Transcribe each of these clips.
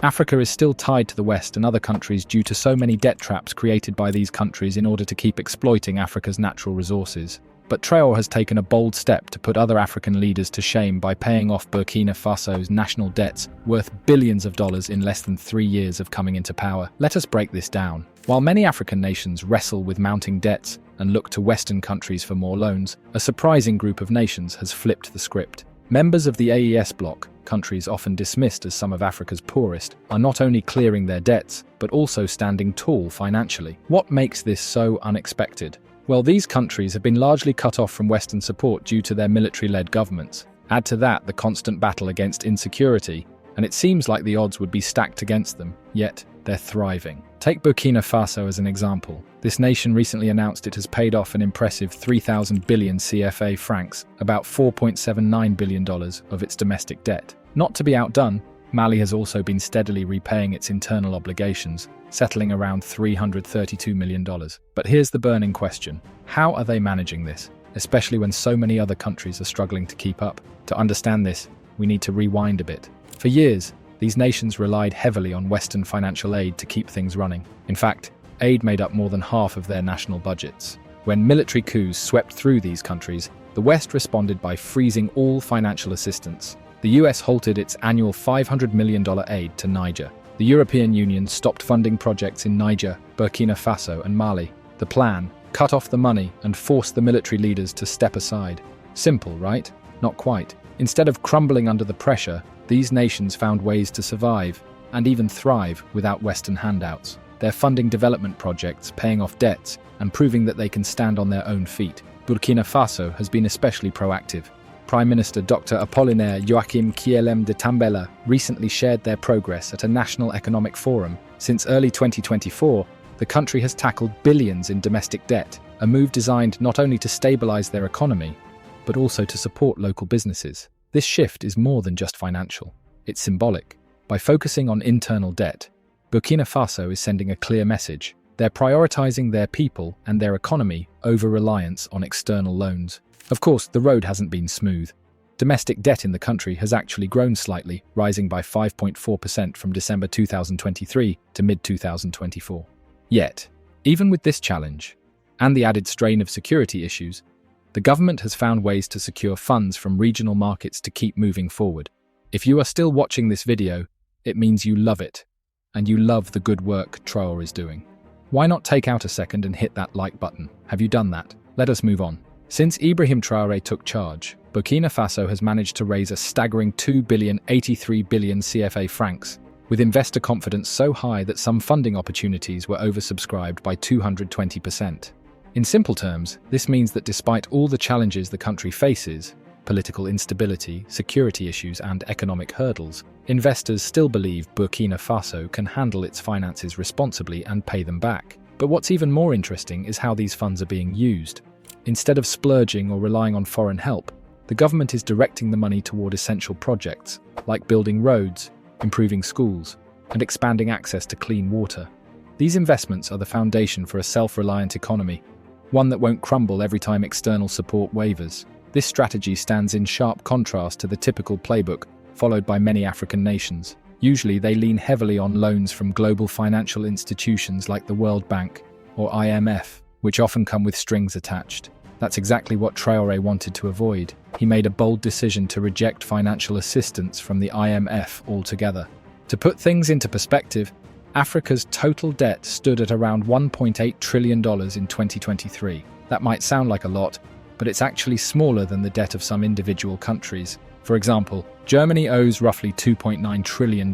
Africa is still tied to the West and other countries due to so many debt traps created by these countries in order to keep exploiting Africa's natural resources. But Traore has taken a bold step to put other African leaders to shame by paying off Burkina Faso's national debts worth billions of dollars in less than 3 years of coming into power. Let us break this down. While many African nations wrestle with mounting debts and look to Western countries for more loans, a surprising group of nations has flipped the script. Members of the AES bloc, countries often dismissed as some of Africa's poorest, are not only clearing their debts, but also standing tall financially. What makes this so unexpected? Well, these countries have been largely cut off from Western support due to their military-led governments. Add to that the constant battle against insecurity, and it seems like the odds would be stacked against them, yet they're thriving. Take Burkina Faso as an example. This nation recently announced it has paid off an impressive 3,000 billion CFA francs, about $4.79 billion of its domestic debt. Not to be outdone, Mali has also been steadily repaying its internal obligations, settling around $332 million. But here's the burning question. How are they managing this, especially when so many other countries are struggling to keep up? To understand this, we need to rewind a bit. For years, these nations relied heavily on Western financial aid to keep things running. In fact, aid made up more than half of their national budgets. When military coups swept through these countries, the West responded by freezing all financial assistance. The US halted its annual $500 million aid to Niger. The European Union stopped funding projects in Niger, Burkina Faso, and Mali. The plan: cut off the money and force the military leaders to step aside. Simple, right? Not quite. Instead of crumbling under the pressure, these nations found ways to survive and even thrive without Western handouts. They're funding development projects, paying off debts, and proving that they can stand on their own feet. Burkina Faso has been especially proactive. Prime Minister Dr. Apollinaire Joachim Kielem de Tambela recently shared their progress at a national economic forum. Since early 2024, the country has tackled billions in domestic debt, a move designed not only to stabilize their economy, but also to support local businesses. This shift is more than just financial. It's symbolic. By focusing on internal debt, Burkina Faso is sending a clear message. They're prioritizing their people and their economy over reliance on external loans. Of course, the road hasn't been smooth. Domestic debt in the country has actually grown slightly, rising by 5.4% from December 2023 to mid-2024. Yet, even with this challenge, and the added strain of security issues, the government has found ways to secure funds from regional markets to keep moving forward. If you are still watching this video, it means you love it, and you love the good work Traore is doing. Why not take out a second and hit that like button? Have you done that? Let us move on. Since Ibrahim Traore took charge, Burkina Faso has managed to raise a staggering 2,083 billion CFA francs, with investor confidence so high that some funding opportunities were oversubscribed by 220%. In simple terms, this means that despite all the challenges the country faces, political instability, security issues, and economic hurdles, investors still believe Burkina Faso can handle its finances responsibly and pay them back. But what's even more interesting is how these funds are being used. Instead of splurging or relying on foreign help, the government is directing the money toward essential projects, like building roads, improving schools, and expanding access to clean water. These investments are the foundation for a self-reliant economy, one that won't crumble every time external support wavers. This strategy stands in sharp contrast to the typical playbook followed by many African nations. Usually they lean heavily on loans from global financial institutions like the World Bank or IMF, which often come with strings attached. That's exactly what Traore wanted to avoid. He made a bold decision to reject financial assistance from the IMF altogether. To put things into perspective, Africa's total debt stood at around $1.8 trillion in 2023. That might sound like a lot, but it's actually smaller than the debt of some individual countries. For example, Germany owes roughly $2.9 trillion,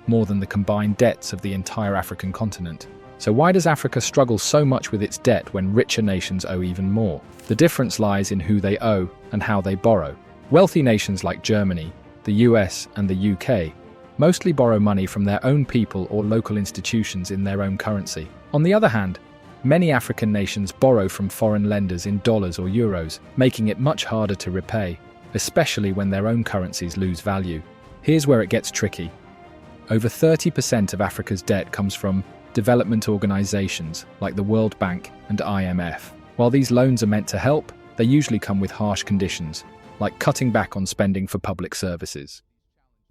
more than the combined debts of the entire African continent. So why does Africa struggle so much with its debt when richer nations owe even more? The difference lies in who they owe and how they borrow. Wealthy nations like Germany, the US, and the UK mostly borrow money from their own people or local institutions in their own currency. On the other hand, many African nations borrow from foreign lenders in dollars or euros, making it much harder to repay, especially when their own currencies lose value. Here's where it gets tricky. Over 30% of Africa's debt comes from development organizations like the World Bank and IMF. While these loans are meant to help, they usually come with harsh conditions, like cutting back on spending for public services.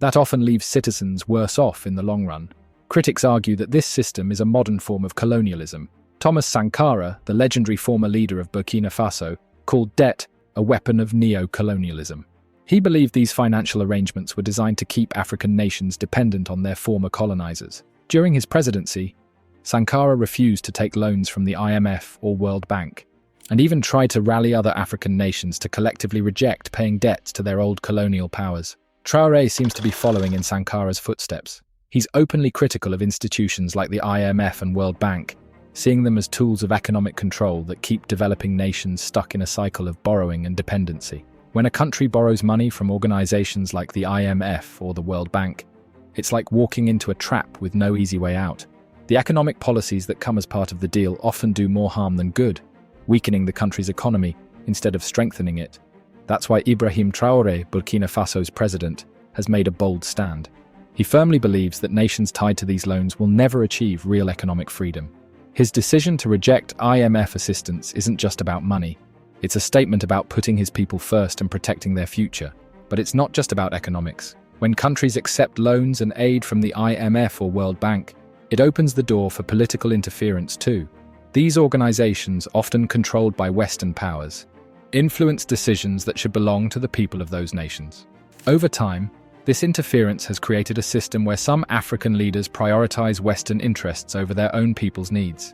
That often leaves citizens worse off in the long run. Critics argue that this system is a modern form of colonialism. Thomas Sankara, the legendary former leader of Burkina Faso, called debt a weapon of neocolonialism. He believed these financial arrangements were designed to keep African nations dependent on their former colonizers. During his presidency, Sankara refused to take loans from the IMF or World Bank, and even tried to rally other African nations to collectively reject paying debts to their old colonial powers. Traore seems to be following in Sankara's footsteps. He's openly critical of institutions like the IMF and World Bank, seeing them as tools of economic control that keep developing nations stuck in a cycle of borrowing and dependency. When a country borrows money from organizations like the IMF or the World Bank, it's like walking into a trap with no easy way out. The economic policies that come as part of the deal often do more harm than good, weakening the country's economy instead of strengthening it. That's why Ibrahim Traore, Burkina Faso's president, has made a bold stand. He firmly believes that nations tied to these loans will never achieve real economic freedom. His decision to reject IMF assistance isn't just about money. It's a statement about putting his people first and protecting their future. But it's not just about economics. When countries accept loans and aid from the IMF or World Bank, it opens the door for political interference too. These organizations, often controlled by Western powers, influence decisions that should belong to the people of those nations. Over time, this interference has created a system where some African leaders prioritize Western interests over their own people's needs.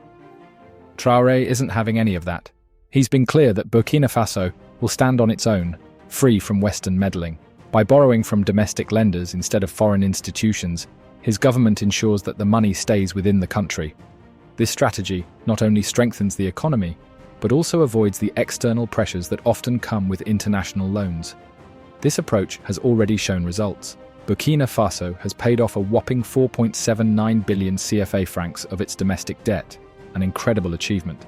Traore isn't having any of that. He's been clear that Burkina Faso will stand on its own, free from Western meddling. By borrowing from domestic lenders instead of foreign institutions, his government ensures that the money stays within the country. This strategy not only strengthens the economy, but also avoids the external pressures that often come with international loans. This approach has already shown results. Burkina Faso has paid off a whopping 4.79 billion CFA francs of its domestic debt, an incredible achievement.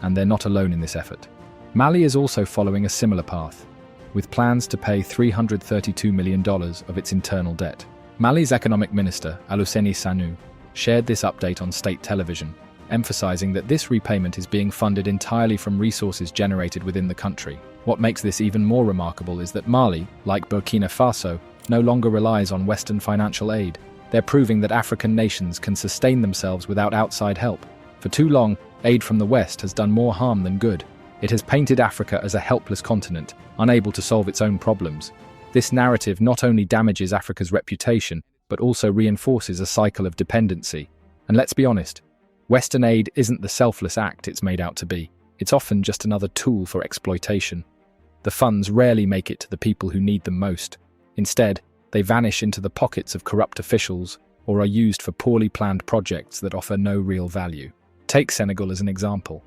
And they're not alone in this effort. Mali is also following a similar path, with plans to pay $332 million of its internal debt. Mali's economic minister, Alouseni Sanu, shared this update on state television, emphasizing that this repayment is being funded entirely from resources generated within the country. What makes this even more remarkable is that Mali, like Burkina Faso, no longer relies on Western financial aid. They're proving that African nations can sustain themselves without outside help. For too long, aid from the West has done more harm than good. It has painted Africa as a helpless continent, unable to solve its own problems. This narrative not only damages Africa's reputation, but also reinforces a cycle of dependency. And let's be honest, Western aid isn't the selfless act it's made out to be. It's often just another tool for exploitation. The funds rarely make it to the people who need them most. Instead, they vanish into the pockets of corrupt officials or are used for poorly planned projects that offer no real value. Take Senegal as an example.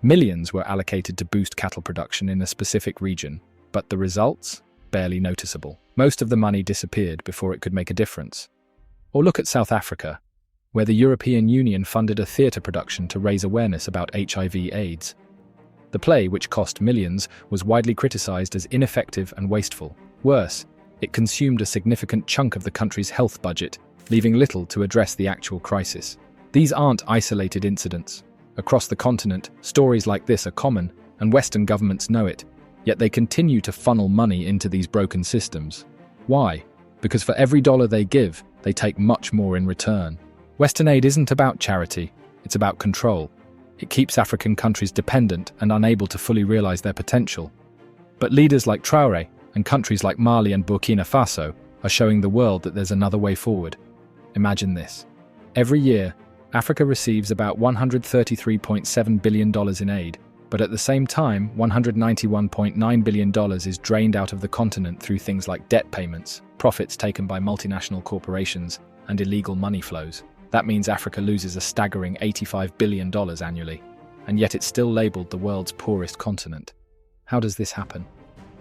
Millions were allocated to boost cattle production in a specific region, but the results? Barely noticeable. Most of the money disappeared before it could make a difference. Or look at South Africa, where the European Union funded a theatre production to raise awareness about HIV/AIDS. The play, which cost millions, was widely criticized as ineffective and wasteful. Worse, it consumed a significant chunk of the country's health budget, leaving little to address the actual crisis. These aren't isolated incidents. Across the continent, stories like this are common, and Western governments know it, yet they continue to funnel money into these broken systems. Why? Because for every dollar they give, they take much more in return. Western aid isn't about charity, it's about control. It keeps African countries dependent and unable to fully realize their potential. But leaders like Traore and countries like Mali and Burkina Faso are showing the world that there's another way forward. Imagine this. Every year, Africa receives about $133.7 billion in aid, but at the same time, $191.9 billion is drained out of the continent through things like debt payments, profits taken by multinational corporations, and illegal money flows. That means Africa loses a staggering $85 billion annually, and yet it's still labeled the world's poorest continent. How does this happen?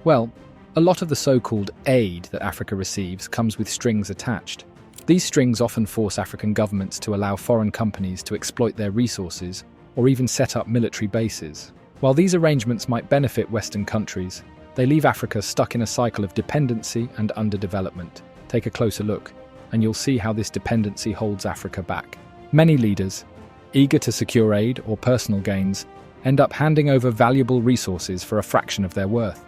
Well, a lot of the so-called aid that Africa receives comes with strings attached. These strings often force African governments to allow foreign companies to exploit their resources or even set up military bases. While these arrangements might benefit Western countries, they leave Africa stuck in a cycle of dependency and underdevelopment. Take a closer look, and you'll see how this dependency holds Africa back. Many leaders, eager to secure aid or personal gains, end up handing over valuable resources for a fraction of their worth.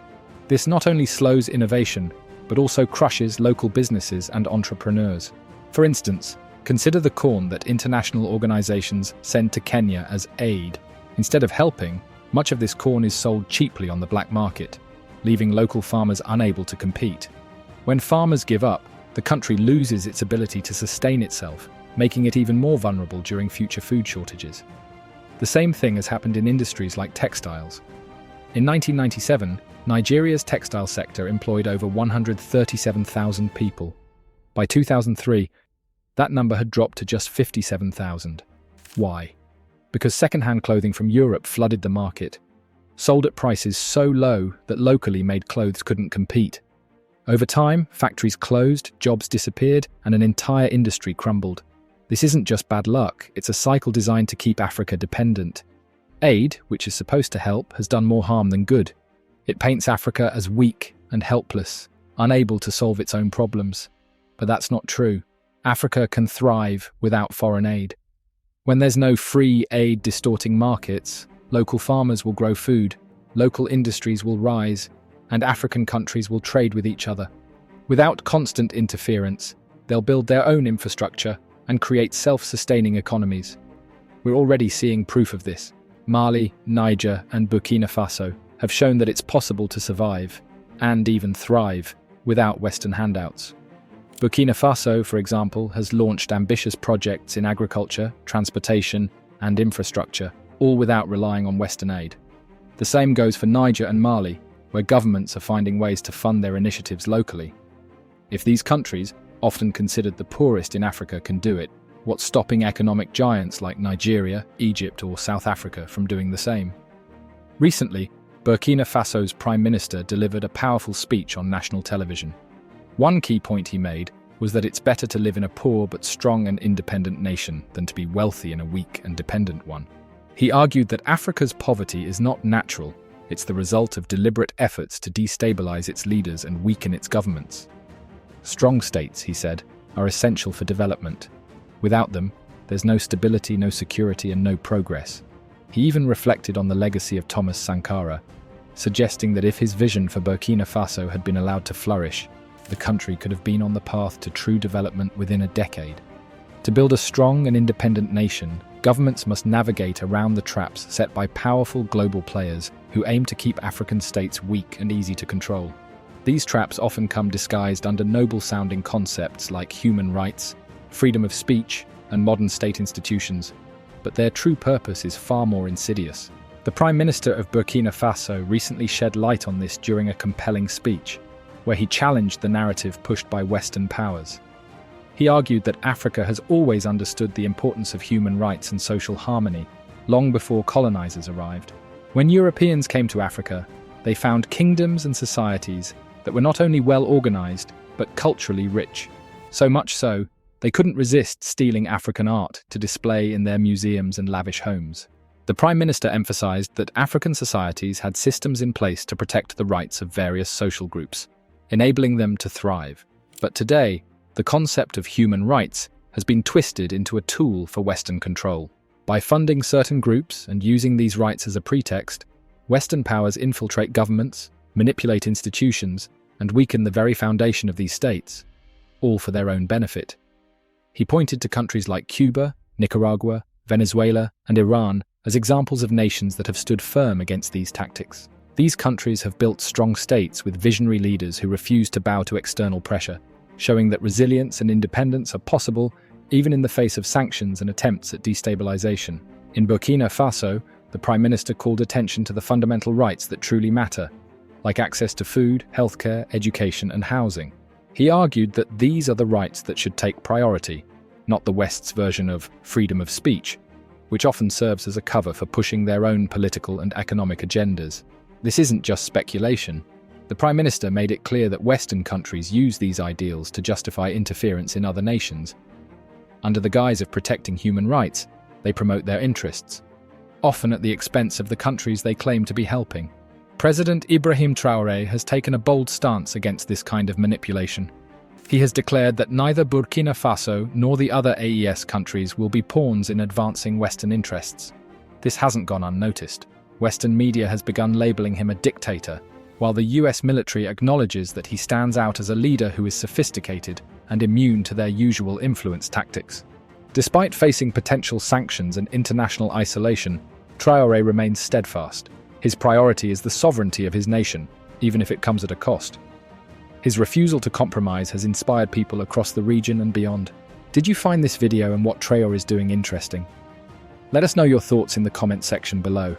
This not only slows innovation, but also crushes local businesses and entrepreneurs. For instance, consider the corn that international organizations send to Kenya as aid. Instead of helping, much of this corn is sold cheaply on the black market, leaving local farmers unable to compete. When farmers give up, the country loses its ability to sustain itself, making it even more vulnerable during future food shortages. The same thing has happened in industries like textiles. In 1997, Nigeria's textile sector employed over 137,000 people. By 2003, that number had dropped to just 57,000. Why? Because second-hand clothing from Europe flooded the market, sold at prices so low that locally made clothes couldn't compete. Over time, factories closed, jobs disappeared, and an entire industry crumbled. This isn't just bad luck, it's a cycle designed to keep Africa dependent. Aid, which is supposed to help, has done more harm than good. It paints Africa as weak and helpless, unable to solve its own problems. But that's not true. Africa can thrive without foreign aid. When there's no free aid distorting markets, local farmers will grow food, local industries will rise, and African countries will trade with each other. Without constant interference, they'll build their own infrastructure and create self-sustaining economies. We're already seeing proof of this. Mali, Niger, and Burkina Faso have shown that it's possible to survive, and even thrive, without Western handouts. Burkina Faso, for example, has launched ambitious projects in agriculture, transportation, and infrastructure, all without relying on Western aid. The same goes for Niger and Mali, where governments are finding ways to fund their initiatives locally. If these countries, often considered the poorest in Africa, can do it, what's stopping economic giants like Nigeria, Egypt, or South Africa from doing the same? Recently, Burkina Faso's Prime Minister delivered a powerful speech on national television. One key point he made was that it's better to live in a poor but strong and independent nation than to be wealthy in a weak and dependent one. He argued that Africa's poverty is not natural, it's the result of deliberate efforts to destabilize its leaders and weaken its governments. Strong states, he said, are essential for development. Without them, there's no stability, no security, and no progress. He even reflected on the legacy of Thomas Sankara, suggesting that if his vision for Burkina Faso had been allowed to flourish, the country could have been on the path to true development within a decade. To build a strong and independent nation, governments must navigate around the traps set by powerful global players who aim to keep African states weak and easy to control. These traps often come disguised under noble-sounding concepts like human rights, freedom of speech, and modern state institutions, but their true purpose is far more insidious. The Prime Minister of Burkina Faso recently shed light on this during a compelling speech, where he challenged the narrative pushed by Western powers. He argued that Africa has always understood the importance of human rights and social harmony, long before colonizers arrived. When Europeans came to Africa, they found kingdoms and societies that were not only well organized, but culturally rich. So much so, they couldn't resist stealing African art to display in their museums and lavish homes. The Prime Minister emphasized that African societies had systems in place to protect the rights of various social groups, enabling them to thrive. But today, the concept of human rights has been twisted into a tool for Western control. By funding certain groups and using these rights as a pretext, Western powers infiltrate governments, manipulate institutions, and weaken the very foundation of these states, all for their own benefit. He pointed to countries like Cuba, Nicaragua, Venezuela, and Iran as examples of nations that have stood firm against these tactics. These countries have built strong states with visionary leaders who refuse to bow to external pressure, showing that resilience and independence are possible even in the face of sanctions and attempts at destabilization. In Burkina Faso, the Prime Minister called attention to the fundamental rights that truly matter, like access to food, healthcare, education, and housing. He argued that these are the rights that should take priority, not the West's version of freedom of speech, which often serves as a cover for pushing their own political and economic agendas. This isn't just speculation. The Prime Minister made it clear that Western countries use these ideals to justify interference in other nations. Under the guise of protecting human rights, they promote their interests, often at the expense of the countries they claim to be helping. President Ibrahim Traore has taken a bold stance against this kind of manipulation. He has declared that neither Burkina Faso nor the other AES countries will be pawns in advancing Western interests. This hasn't gone unnoticed. Western media has begun labeling him a dictator, while the US military acknowledges that he stands out as a leader who is sophisticated and immune to their usual influence tactics. Despite facing potential sanctions and international isolation, Traore remains steadfast. His priority is the sovereignty of his nation, even if it comes at a cost. His refusal to compromise has inspired people across the region and beyond. Did you find this video and what Traore is doing interesting? Let us know your thoughts in the comment section below.